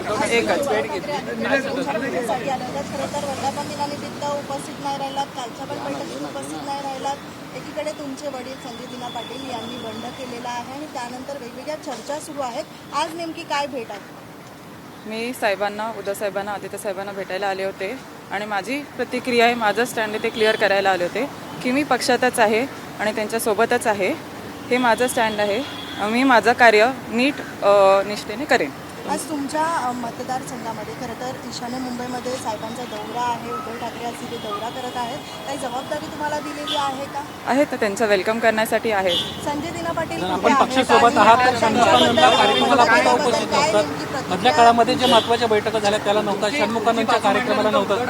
एकच भेट घेतली. साठी आलं होतं. खरं तर वर्धापन दिनानिमित्त उपस्थित नाही राहिलात, कालच्या पण बैठकीत उपस्थित नाही राहिलात. एकीकडे तुमचे वडील संजय दिना पाटील यांनी बंड केलेला आहे आणि त्यानंतर वेगवेगळ्या चर्चा सुरू आहेत. आज नेमकी काय भेट आहे? मी साहेबांना, उद्धव साहेबांना, आदित्य साहेबांना भेटायला आले होते आणि माझी प्रतिक्रिया आहे, माझं स्टँड आहे ते क्लिअर करायला आले होते की मी पक्षातच आहे आणि त्यांच्यासोबतच आहे. हे माझं स्टँड आहे. मी माझं कार्य नीट निष्ठेने करेन. आज तुमच्या मतदारसंघामध्ये खरं तर ईशान्य मुंबईमध्ये साहेबांचा दौरा आहे. उद्धव ठाकरे आज तिथे दौरा करत आहेत. काही जबाबदारी तुम्हाला दिलेली आहे का? आहे तर त्यांचं वेलकम करण्यासाठी आहे. संजय दिना पाटील आपण पक्षासोबत आहात तर षण्मुखानंदच्या कार्यक्रमाला आपण उपस्थित नव्हतात. मधल्या काळामध्ये ज्या महत्त्वाच्या बैठका झाल्या त्याला नव्हता, षण्मुखानंदच्या कार्यक्रमाला नव्हतं.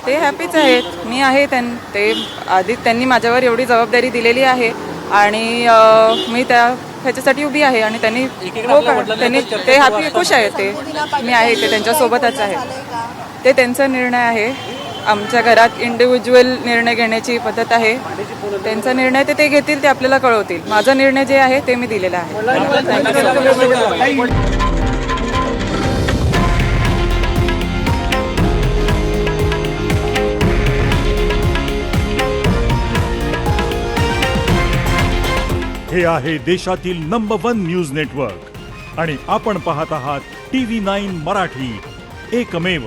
ते हॅपीच आहेत, मी आहे. ते आधी त्यांनी माझ्यावर एवढी जबाबदारी दिलेली आहे आणि मी ह्याच्यासाठी उभी आहे आणि त्यांनी ते हॅपी खुश आहेत. मी आहे ते त्यांच्यासोबतच आहे. ते त्यांचा निर्णय आहे. आमच्या घरात इंडिव्हिज्युअल निर्णय घेण्याची पद्धत आहे. त्यांचा निर्णय ते घेतील, ते आपल्याला कळवतील. माझा निर्णय जे आहे ते मी दिलेला आहे. हे आहे देशातील नंबर 1 न्यूज नेटवर्क आणि आपण पाहत आहात TV9 मराठी, एकमेव.